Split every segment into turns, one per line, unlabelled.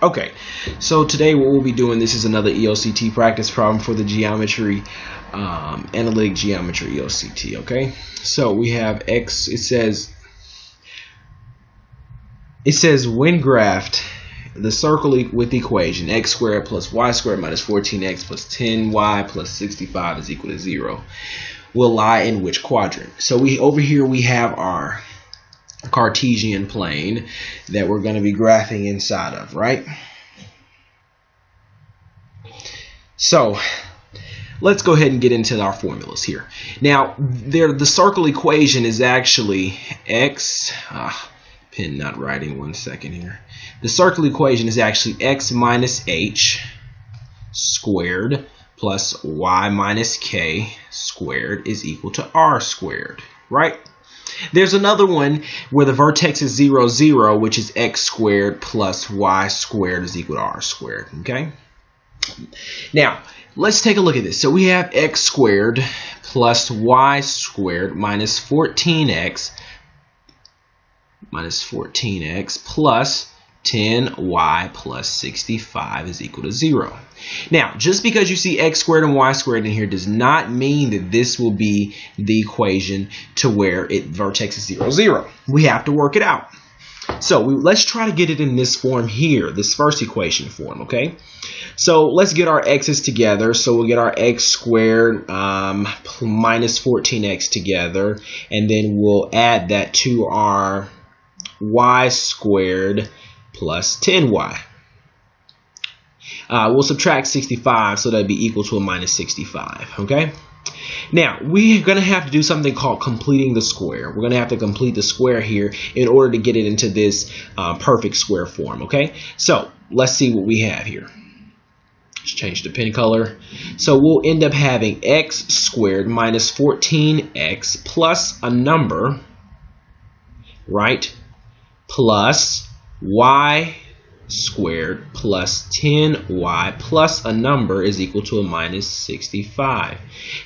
Okay, so today what we'll be doing, this is another EOCT practice problem for the geometry, analytic geometry EOCT. Okay, so we have X. It says when graphed, the circle with the equation x squared plus y squared minus 14x plus 10y plus 65 is equal to 0 will lie in which quadrant? So over here we have our Cartesian plane that we're going to be graphing inside of, right? So let's go ahead and get into our formulas here. Now the circle equation is actually x, pen not writing, one second here. The circle equation is actually x minus h squared plus y minus k squared is equal to r squared, right? There's another one where the vertex is 0, 0, which is x squared plus y squared is equal to r squared, okay? Now, let's take a look at this. So we have x squared plus y squared minus 14x plus 10y plus 65 is equal to 0. Now, just because you see x squared and y squared in here does not mean that this will be the equation to where vertex is 0, 0. We have to work it out. So let's try to get it in this form here, this first equation form, okay? So let's get our x's together. So we'll get our x squared minus 14x together, and then we'll add that to our y squared plus 10y. We'll subtract 65, so that'd be equal to a minus 65, okay? Now, we're going to have to do something called completing the square. We're going to have to complete the square here in order to get it into this perfect square form, okay? So let's see what we have here. Let's change the pen color. So we'll end up having x squared minus 14x plus a number, right, plus y squared plus 10y plus a number is equal to a minus 65.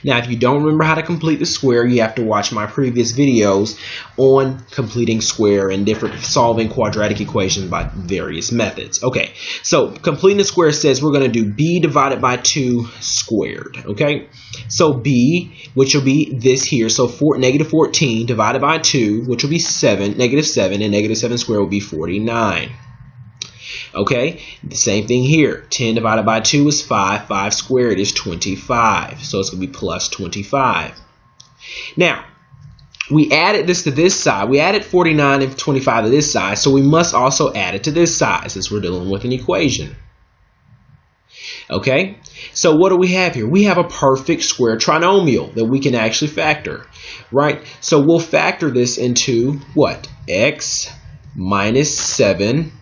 Now, if you don't remember how to complete the square, you have to watch my previous videos on completing square and solving quadratic equations by various methods. Okay, so completing the square says we're going to do b divided by 2 squared. Okay, so b, which will be this here, so negative 14 divided by 2, which will be 7, negative 7, and negative 7 squared will be 49. Okay, the same thing here. 10 divided by 2 is 5. 5 squared is 25. So it's going to be plus 25. Now, we added this to this side. We added 49 and 25 to this side. So we must also add it to this side since we're dealing with an equation. Okay, so what do we have here? We have a perfect square trinomial that we can actually factor, right? So we'll factor this into what? X minus 7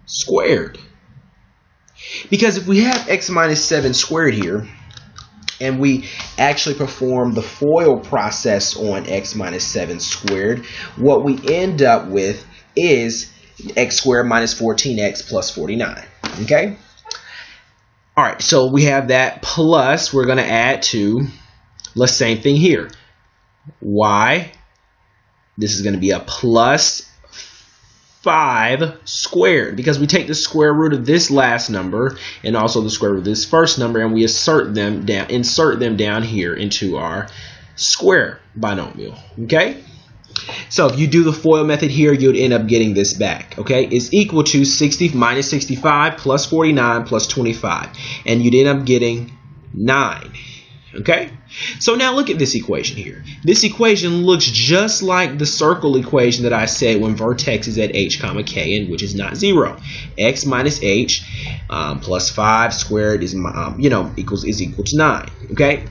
squared. Because if we have x minus 7 squared here, and we actually perform the FOIL process on x minus 7 squared, what we end up with is x squared minus 14x plus 49. Okay? Alright, so we have that plus, we're going to add to, let's same thing here, y, this is going to be a plus 5 squared, because we take the square root of this last number and also the square root of this first number, and we insert them down here into our square binomial. Okay, so if you do the FOIL method here, you'd end up getting this back. Okay, it's equal to 60 minus 65 plus 49 plus 25, and you'd end up getting 9. Okay, so now look at this equation here. This equation looks just like the circle equation that I said when vertex is at h comma k, and which is not 0. X minus h plus 5 squared is equal to 9. Okay.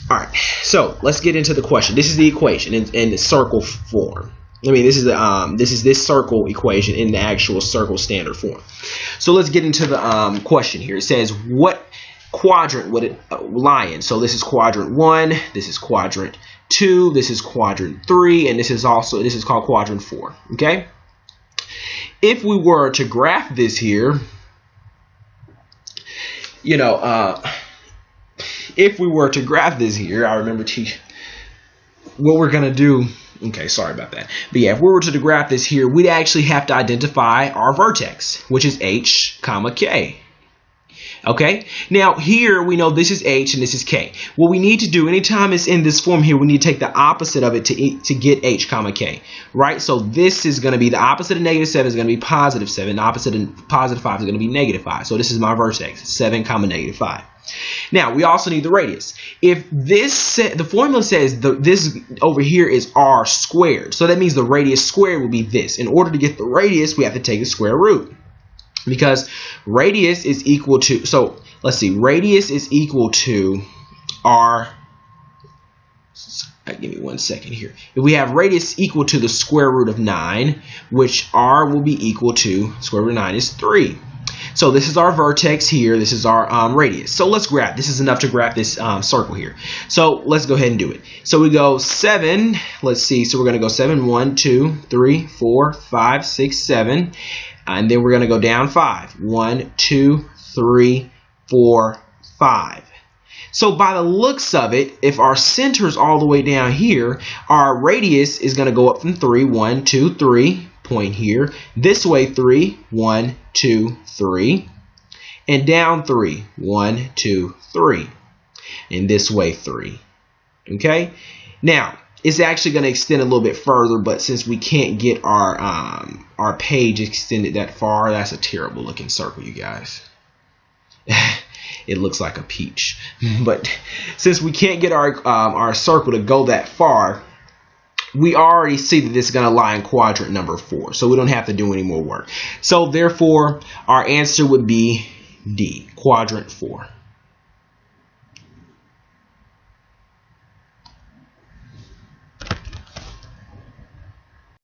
All right. So let's get into the question. This is the equation in the circle form. I mean, this is this circle equation in the actual circle standard form. So let's get into the question here. It says what quadrant would it lie in? So this is quadrant 1, this is quadrant 2, this is quadrant 3, and this is called quadrant 4. Okay, if we were to graph this here, if we were to graph this here, I remember what we're gonna do, okay, sorry about that. But yeah, if we were to graph this here, we'd actually have to identify our vertex, which is h, comma, k. Okay, now here we know this is h and this is k. What we need to do anytime it's in this form here, we need to take the opposite of it to get h comma k, right? So this is going to be the opposite of -7 is going to be +7. The opposite of +5 is going to be -5. So this is my vertex, 7 comma -5. Now we also need the radius. If this the formula says this over here is r squared, so that means the radius squared will be this. In order to get the radius, we have to take the square root. Because radius is equal to, so let's see, radius is equal to r, give me 1 second here. If we have radius equal to the square root of 9, which r will be equal to, square root of 9 is 3. So this is our vertex here, this is our radius. So let's graph, this is enough to graph this circle here. So let's go ahead and do it. So we go 7, let's see, so we're going to go 7, 1, 2, 3, 4, 5, 6, 7. And then we're going to go down 5. 1, 2, 3, 4, 5. So by the looks of it, if our center is all the way down here, our radius is going to go up from 3, 1, 2, 3, point here. This way 3, 1, 2, 3. And down 3, 1, 2, 3. And this way 3. Okay? Now, it's actually going to extend a little bit further, but since we can't get our page extended that far, that's a terrible looking circle, you guys. It looks like a peach. But since we can't get our circle to go that far, we already see that this is going to lie in quadrant number 4, so we don't have to do any more work. So therefore, our answer would be D, quadrant 4.